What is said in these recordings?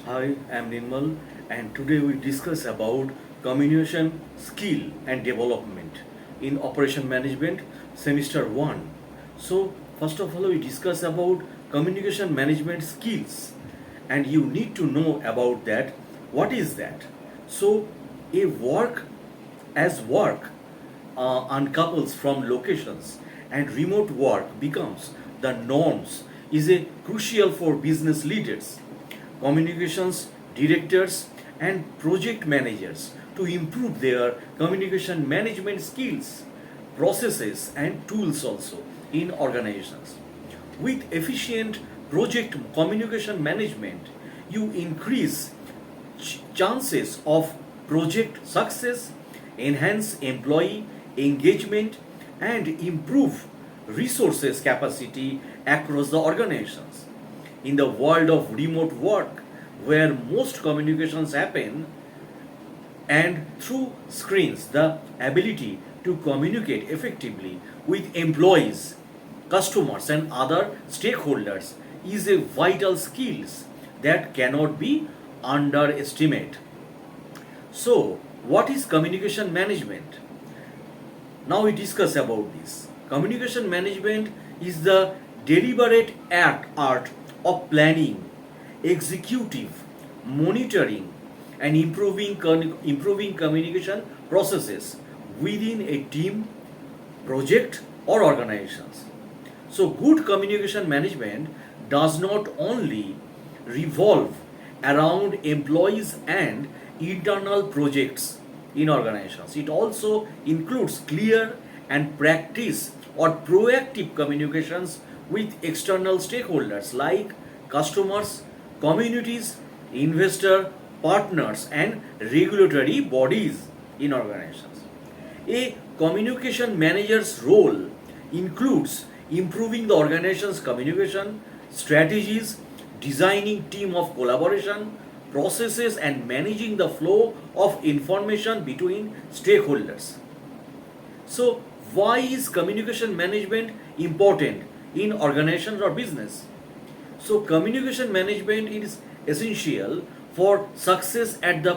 Hi, I'm Nirmal, and today we discuss about communication skill and development in operation management semester 1. So, first of all, we discuss about communication management skills, and you need to know about that. What is that? So, a work uncouples from locations and remote work becomes the norms is a crucial for business leaders, communications directors and project managers to improve their communication management skills, processes and tools also in organizations. With efficient project communication management, you increase chances of project success, enhance employee engagement, and improve resources capacity across the organizations. In the world of remote work, where most communications happen and through screens, the ability to communicate effectively with employees, customers, and other stakeholders is a vital skill that cannot be underestimated. So, what is communication management? Now we discuss about this. Communication management is the deliberate art of planning, executive, monitoring, and improving communication processes within a team, project, or organizations. So, good communication management does not only revolve around employees and internal projects in organizations, it also includes clear and practice or proactive communications with external stakeholders like customers, communities, investor, partners, and regulatory bodies in organizations. A communication manager's role includes improving the organization's communication strategies, designing team of collaboration, processes, and managing the flow of information between stakeholders. So, why is communication management important in organizations or business? So, communication management is essential for success at the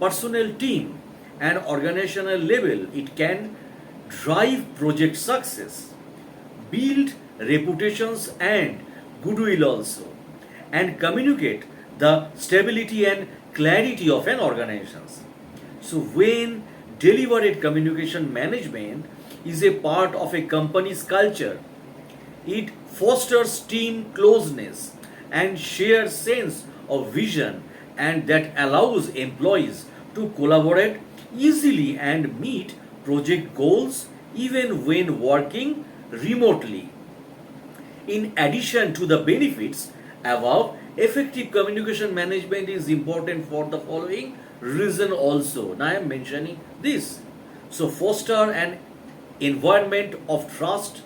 personnel team and organizational level. It can drive project success, build reputations and goodwill also, and communicate the stability and clarity of an organization. So, when deliberate communication management is a part of a company's culture, it fosters team closeness and shared sense of vision, and that allows employees to collaborate easily and meet project goals even when working remotely. In addition to the benefits above, effective communication management is important for the following reason also. Now I am mentioning this. So, foster an environment of trust,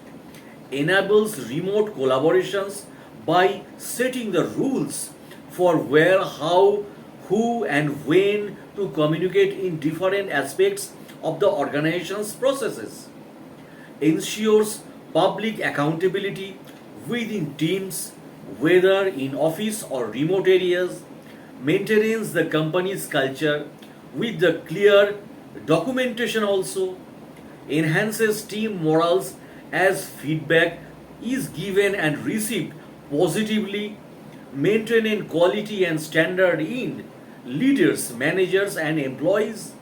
enables remote collaborations by setting the rules for where, how, who, and when to communicate in different aspects of the organization's processes, ensures public accountability within teams, whether in office or remote areas, maintains the company's culture with the clear documentation also, enhances team morals as feedback is given and received positively, maintaining quality and standard in leaders, managers, and employees,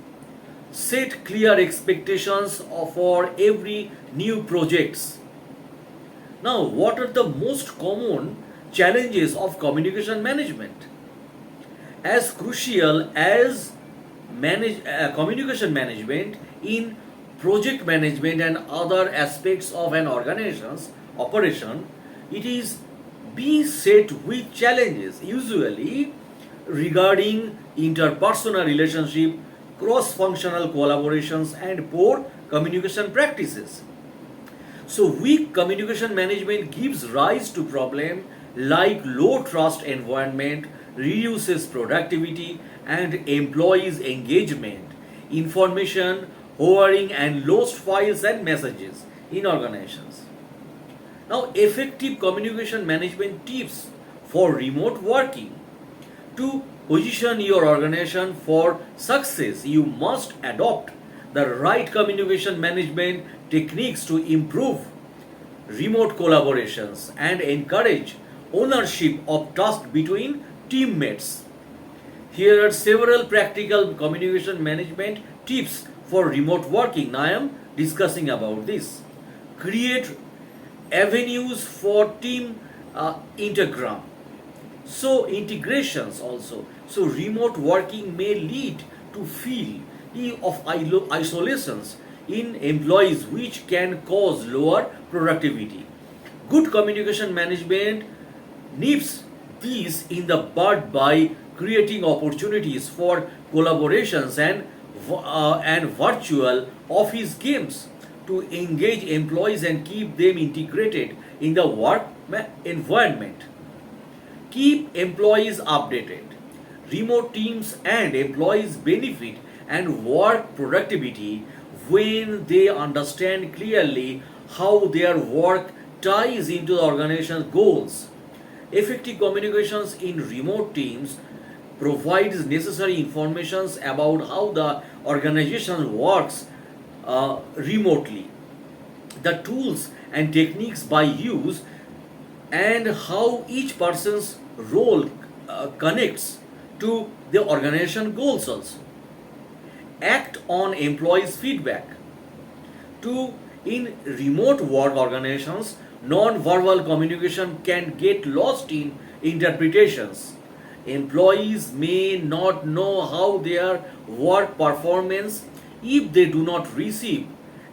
set clear expectations for every new projects. Now, what are the most common challenges of communication management? As crucial as communication management in project management and other aspects of an organization's operation, it is beset with challenges usually regarding interpersonal relationship, cross-functional collaborations, and poor communication practices. So, weak communication management gives rise to problems like low trust environment, reduces productivity and employees' engagement, information hovering, and lost files and messages in organizations. Now, effective communication management tips for remote working. To position your organization for success, you must adopt the right communication management techniques to improve remote collaborations and encourage ownership of tasks between teammates. Here are several practical communication management tips for remote working. Now I am discussing about this. Create avenues for team integram. So integrations also. So remote working may lead to feel of isolations in employees which can cause lower productivity. Good communication management nips these in the bud by creating opportunities for collaborations and virtual office games to engage employees and keep them integrated in the work environment. Keep employees updated. Remote teams and employees benefit and work productivity when they understand clearly how their work ties into the organization's goals. Effective communications in remote teams provides necessary information about how the organization works remotely, the tools and techniques by use, and how each person's role connects to the organization goals also. Act on employees' feedback. To in remote work organizations, non-verbal communication can get lost in interpretations. Employees may not know how their work performance if they do not receive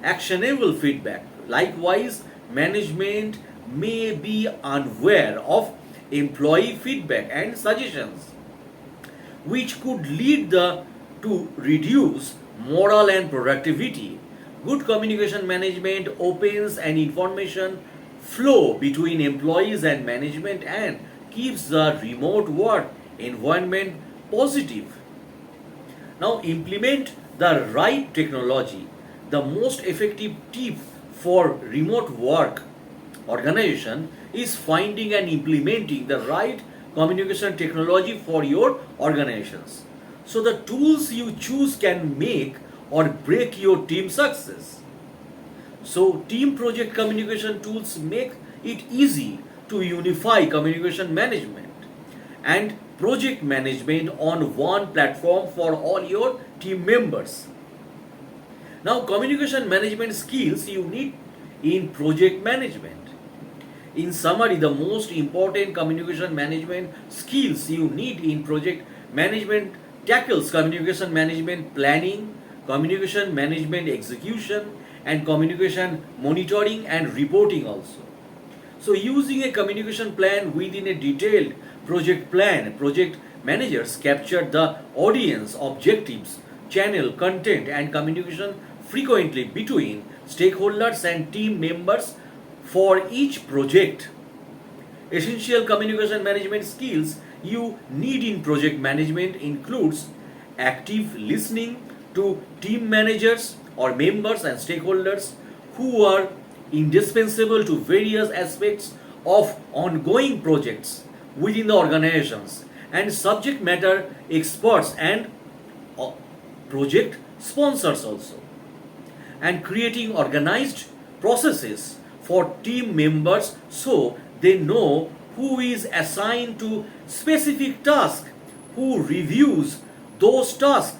actionable feedback. Likewise, management may be unaware of employee feedback and suggestions, which could lead to reduce morale and productivity. Good communication management opens an information flow between employees and management and keeps the remote work environment positive. Now implement the right technology. The most effective tip for remote work organization is finding and implementing the right communication technology for your organizations. So the tools you choose can make or break your team success. So team project communication tools make it easy to unify communication management and project management on one platform for all your team members. Now communication management skills you need in project management. In summary, the most important communication management skills you need in project management tackles communication management planning, communication management execution, and communication monitoring and reporting also. So, using a communication plan within a detailed project plan, project managers capture the audience objectives, channel content, and communication frequently between stakeholders and team members for each project. Essential communication management skills you need in project management includes active listening to team managers or members and stakeholders who are indispensable to various aspects of ongoing projects within the organizations, and subject matter experts and uh, project sponsors also, and creating organized processes for team members so they know who is assigned to specific task, who reviews those tasks,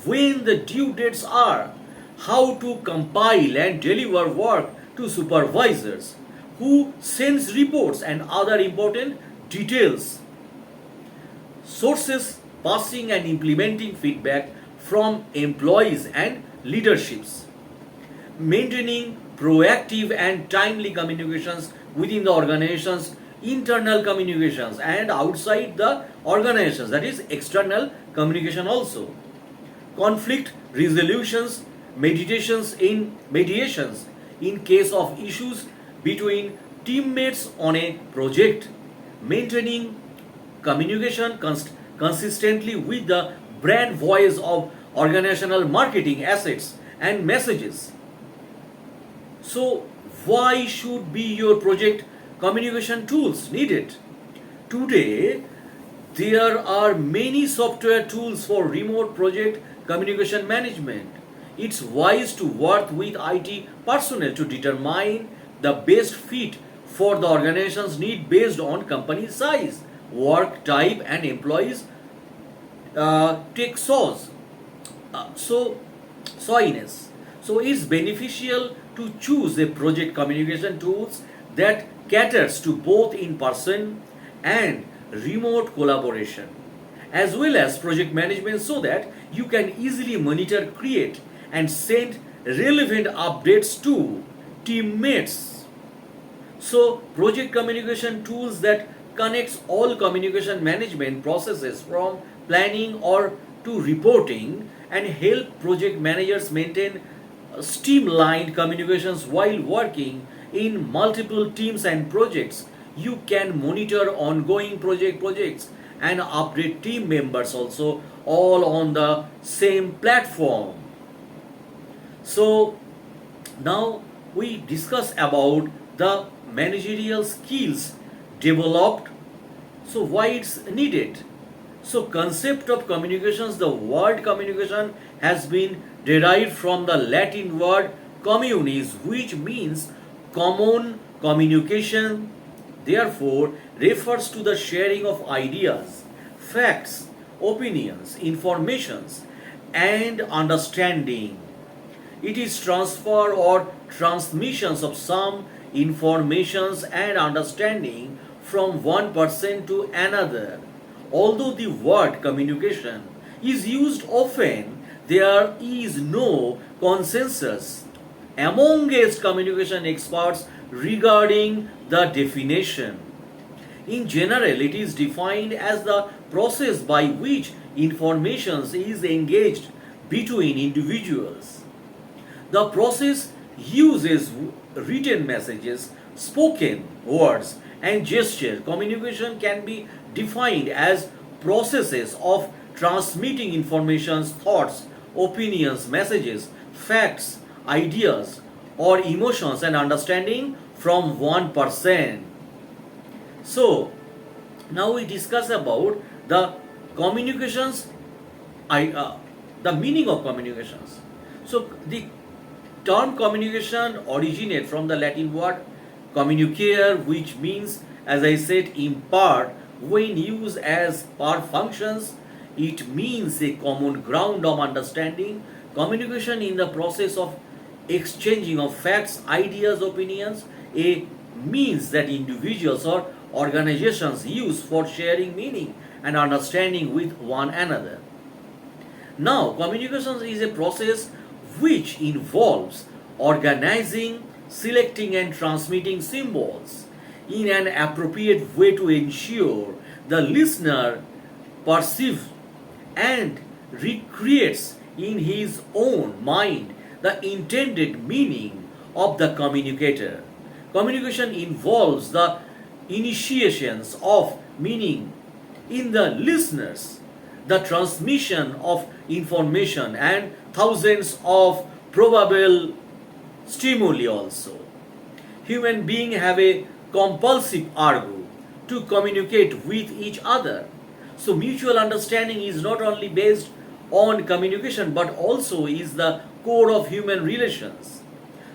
when the due dates are, how to compile and deliver work to supervisors, who sends reports and other important details. Sources passing and implementing feedback from employees and leaderships. Maintaining proactive and timely communications within the organization's internal communications and outside the organizations, that is external communication also. Conflict resolutions, mediations in case of issues between teammates on a project. Maintaining communication consistently with the brand voice of organizational marketing assets and messages. So, why should be your project communication tools needed? Today, There are many software tools for remote project communication management. It's wise to work with IT personnel to determine the best fit for the organization's need based on company size, work type, and employees' tech source. So, soiness. So, it's beneficial to choose a project communication tools that caters to both in-person and remote collaboration, as well as project management, so that you can easily monitor, create, and send relevant updates to teammates. So, project communication tools that connects all communication management processes from planning or to reporting and help project managers maintain streamlined communications while working in multiple teams and projects. You can monitor ongoing projects and update team members also all on the same platform. So now we discuss about the managerial skills developed. So why it's needed? So concept of communications, the word communication has been derived from the Latin word communis, which means common communication, therefore refers to the sharing of ideas, facts, opinions, informations, and understanding. It is transfer or transmissions of some informations and understanding from one person to another. Although the word communication is used often, there is no consensus amongst communication experts regarding the definition. In general, it is defined as the process by which information is engaged between individuals. The process uses written messages, spoken words, and gesture. Communication can be defined as processes of transmitting information, thoughts, opinions, messages, facts, ideas, or emotions and understanding from one person. So, now we discuss about the communications, the meaning of communications. So, the term communication originates from the Latin word communicare, which means, as I said, impart. When used as per functions, it means a common ground of understanding. Communication in the process of exchanging of facts, ideas, opinions, a means that individuals or organizations use for sharing meaning and understanding with one another. Now, communications is a process which involves organizing, selecting, and transmitting symbols in an appropriate way to ensure the listener perceives and recreates in his own mind the intended meaning of the communicator. Communication involves the initiations of meaning in the listeners, the transmission of information, and thousands of probable stimuli also. Human beings have a compulsive urge to communicate with each other. So mutual understanding is not only based on communication but also is the core of human relations.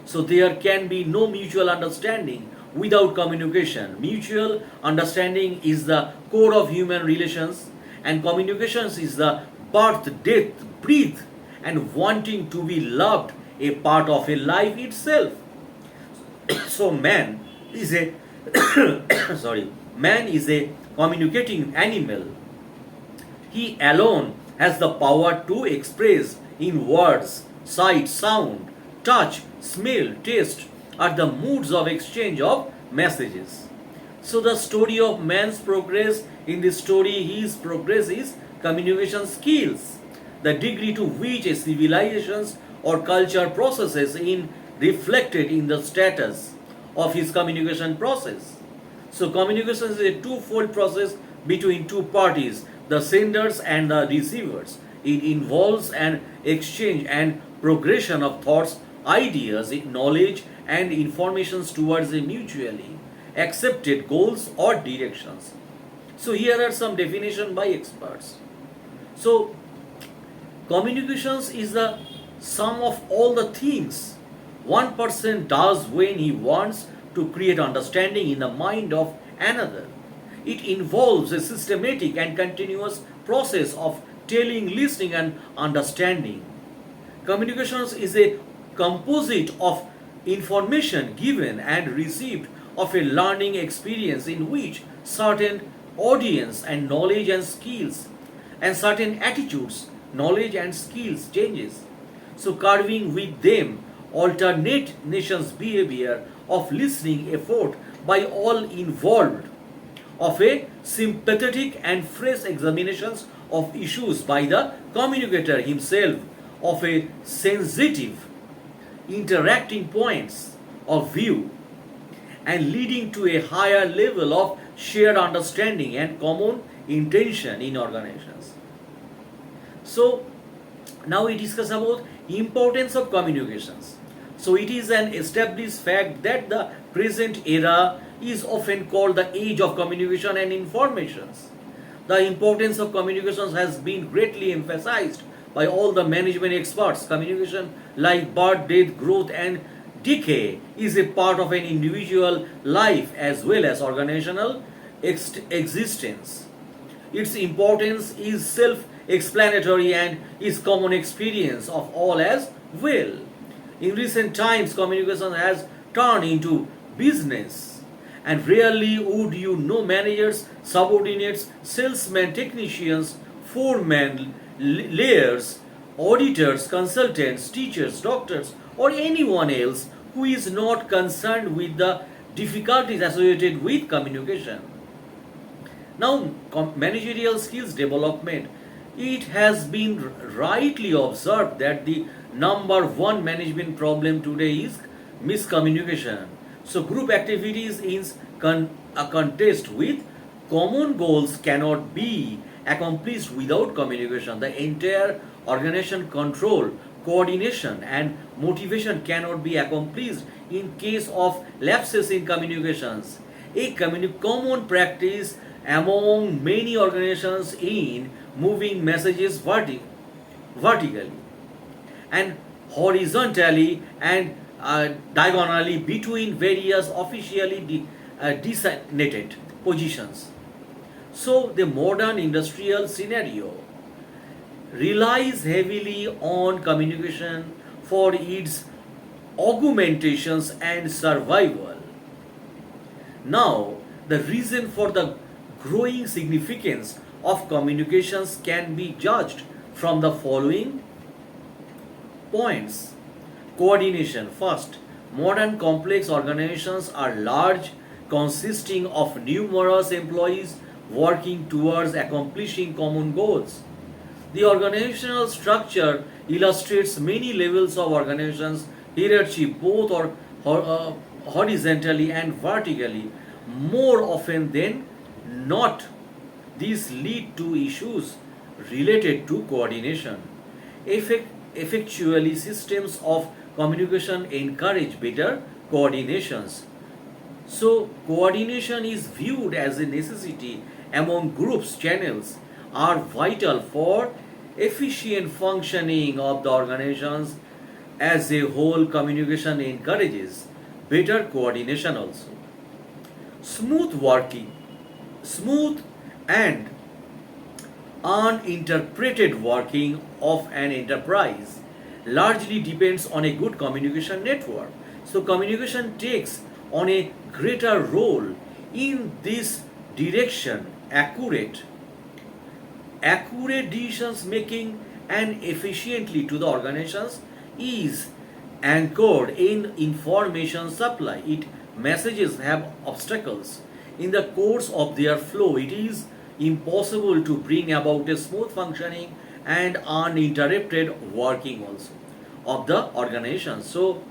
So there can be no mutual understanding without communication. Mutual understanding is the core of human relations, and communications is the birth, death, breath, and wanting to be loved, a part of a life itself. So man is a man is a communicating animal. He alone has the power to express in words, sight, sound, touch, smell, taste are the moods of exchange of messages. So the story of man's progress, in this story his progress is communication skills. The degree to which a civilization's or culture processes in reflected in the status of his communication process. So communication is a twofold process between two parties, the senders and the receivers. It involves an exchange and progression of thoughts, ideas, knowledge, and informations towards a mutually accepted goals or directions. So here are some definition by experts. So communications is the sum of all the things one person does when he wants to create understanding in the mind of another. It involves a systematic and continuous process of telling, listening, and understanding. Communications is a composite of information given and received of a learning experience in which certain audience and knowledge and skills and certain attitudes, knowledge and skills changes. So carving with them alternate nations behavior of listening effort by all involved, of a sympathetic and fresh examinations of issues by the communicator himself, of a sensitive interacting points of view, and leading to a higher level of shared understanding and common intention in organizations. So now we discuss about importance of communications. So it is an established fact that the present era is often called the age of communication and informations. The importance of communications has been greatly emphasized by all the management experts. Communication, like birth, death, growth, and decay, is a part of an individual life as well as organizational existence. Its importance is self explanatory and is common experience of all as well. In recent times, communication has turned into business, and rarely would you know managers, subordinates, salesmen, technicians, foremen, layers, auditors, consultants, teachers, doctors, or anyone else who is not concerned with the difficulties associated with communication. Now, managerial skills development. It has been rightly observed that the number one management problem today is miscommunication. So, group activities in a contest with common goals cannot be accomplished without communication. The entire organization control, coordination, and motivation cannot be accomplished in case of lapses in communications. A common practice among many organizations in moving messages vertically and horizontally and diagonally between various officially designated positions. So the modern industrial scenario relies heavily on communication for its augmentations and survival. Now, the reason for the growing significance of communications can be judged from the following points. Coordination. First, modern complex organizations are large, consisting of numerous employees working towards accomplishing common goals. The organizational structure illustrates many levels of organizations hierarchy, both horizontally and vertically. More often than not, these lead to issues related to coordination. Effectually, systems of communication encourage better coordinations. So, coordination is viewed as a necessity among groups. Channels are vital for efficient functioning of the organizations as a whole. Communication encourages better coordination also. Smooth working, smooth and uninterpreted working of an enterprise largely depends on a good communication network. So, communication takes on a greater role in this direction. Accurate decisions making and efficiently to the organizations is anchored in information supply. It messages have obstacles in the course of their flow. It is impossible to bring about a smooth functioning and uninterrupted working also of the organization. So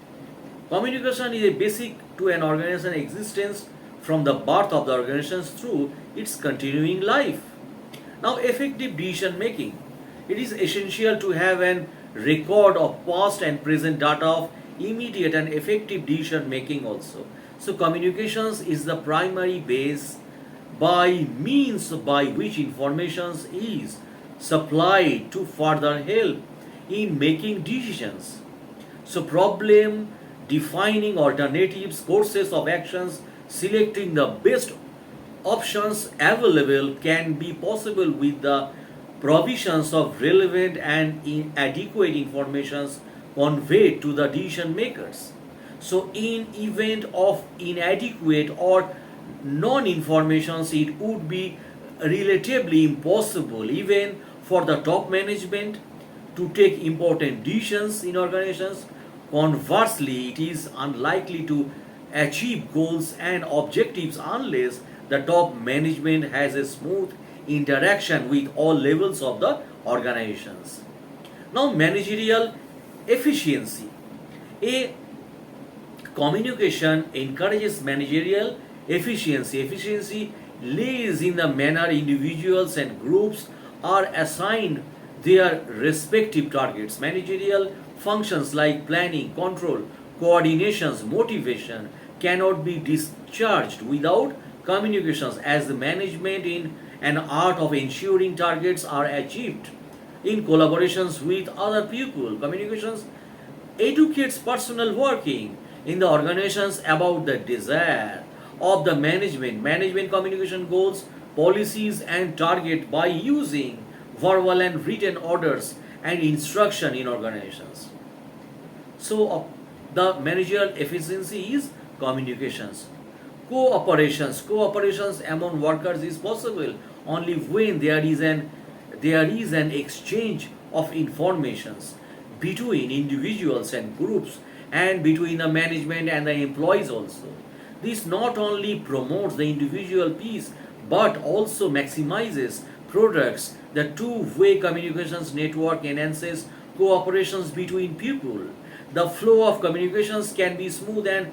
communication is a basic to an organization existence from the birth of the organization through its continuing life. Now, effective decision making. It is essential to have an record of past and present data of immediate and effective decision making also. So communications is the primary base by means by which information is supplied to further help in making decisions. So, problem defining alternatives, courses of actions, selecting the best options available can be possible with the provisions of relevant and adequate informations conveyed to the decision makers. So, in event of inadequate or non-informations, it would be relatively impossible even for the top management to take important decisions in organizations. Conversely, it is unlikely to achieve goals and objectives unless the top management has a smooth interaction with all levels of the organizations. Now, managerial efficiency. A communication encourages managerial efficiency. Efficiency lays in the manner individuals and groups are assigned their respective targets. Managerial functions like planning, control, coordinations, motivation cannot be discharged without communications, as the management in an art of ensuring targets are achieved in collaborations with other people. Communications educates personnel working in the organizations about the desire of the management communication goals, policies and target by using verbal and written orders and instruction in organizations. So the managerial efficiency is communications. Cooperations among workers is possible only when there is an exchange of informations between individuals and groups and between the management and the employees also. This not only promotes the individual peace but also maximizes products. The two-way communications network enhances cooperations between people. The flow of communications can be smooth and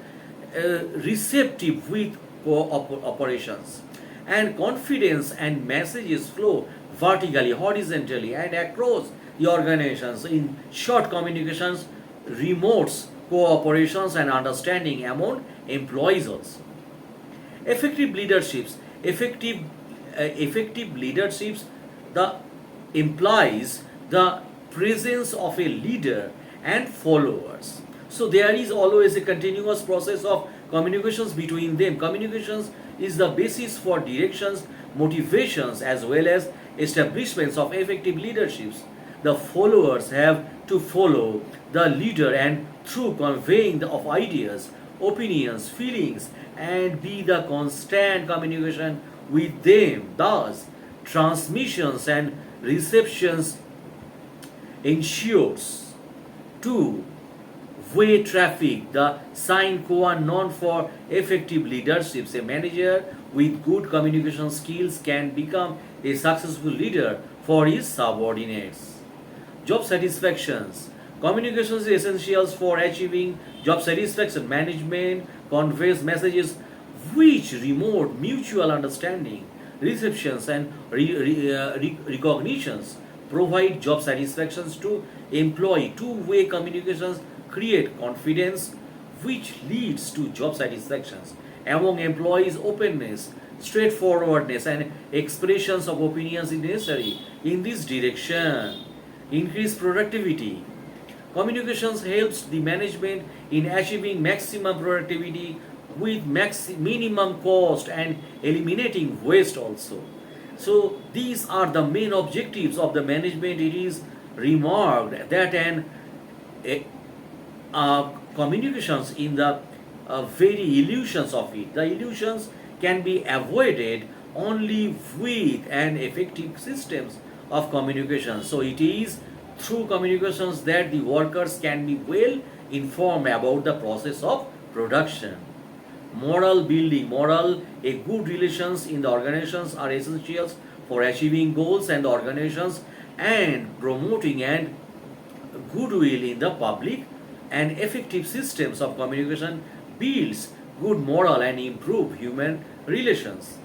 receptive with cooperations, and confidence and messages flow vertically, horizontally, and across the organizations. In short, communications remotes cooperations and understanding among employees also. Effective leaderships. Effective leaderships the implies the presence of a leader and followers. So there is always a continuous process of communications between them. Communications is the basis for directions, motivations, as well as establishments of effective leaderships. The followers have to follow the leader and through conveying of ideas, opinions, feelings, and be the constant communication with them. Thus, transmissions and receptions ensures two-way traffic, the sine qua non for effective leaderships. A manager with good communication skills can become a successful leader for his subordinates. Job satisfactions. Communication is essential for achieving job satisfaction. Management conveys messages which promote mutual understanding, receptions, and recognitions. Provide job satisfactions to employee. Two-way communications create confidence, which leads to job satisfactions. Among employees, openness, straightforwardness, and expressions of opinions is necessary in this direction. Increase productivity. Communications helps the management in achieving maximum productivity with minimum cost and eliminating waste also. So these are the main objectives of the management. It is remarked that a, communications in the very illusions of it. The illusions can be avoided only with an effective systems of communication. So it is through communications that the workers can be well informed about the process of production. Moral building. A good relations in the organizations are essentials for achieving goals and the organizations and promoting and goodwill in the public. And effective systems of communication builds good moral and improve human relations.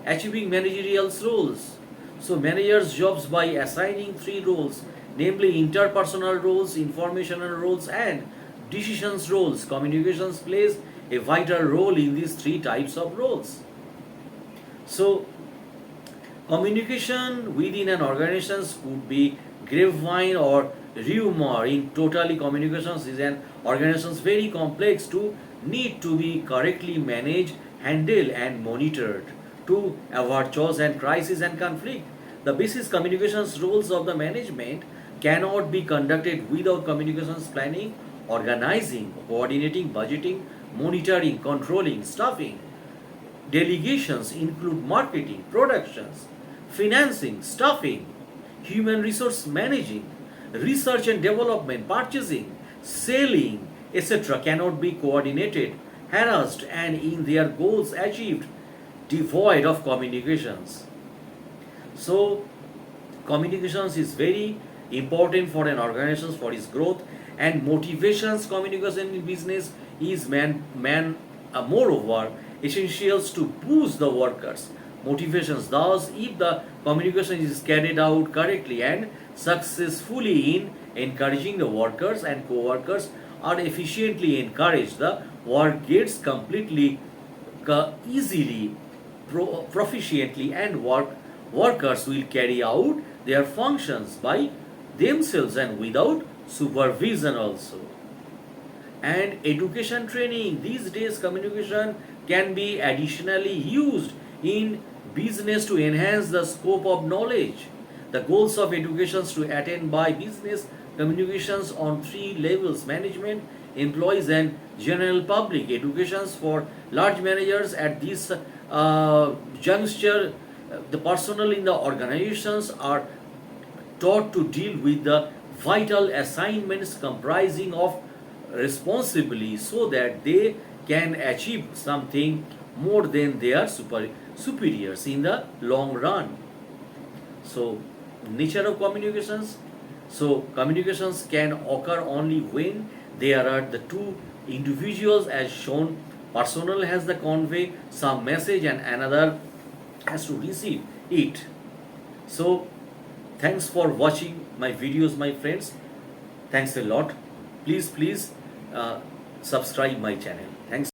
Achieving managerial roles. So managers jobs by assigning three roles, namely interpersonal roles, informational roles, and decisions roles. Communications plays a vital role in these three types of roles. So communication within an organization could be grapevine or rumor. In totally, communications is an organization's very complex to need to be correctly managed, handled, and monitored to avoid chores and crisis and conflict. The basic communications rules of the management cannot be conducted without communications planning, organizing, coordinating, budgeting, monitoring, controlling, staffing. Delegations include marketing, productions, financing, staffing, human resource managing, research and development, purchasing, selling, etc. cannot be coordinated, harassed, and in their goals achieved devoid of communications. So, communications is very important for an organization for its growth, and motivations communication in business is moreover essentials to boost the workers motivations. Thus, if the communication is carried out correctly and successfully in encouraging the workers and co-workers are efficiently encouraged, the work gets completely easily proficiently, and workers will carry out their functions by themselves and without supervision also. And education training, these days communication can be additionally used in business to enhance the scope of knowledge. The goals of education to attain by business communications on three levels: management, employees, and general public. Educations for large managers at this juncture, the personnel in the organizations are taught to deal with the vital assignments comprising of responsibly so that they can achieve something more than their superiors in the long run. So, nature of communications. So, communications can occur only when there are the two individuals as shown. Personal has the convey some message and another has to receive it. So, thanks for watching my videos, my friends. Thanks a lot. Please, please subscribe my channel.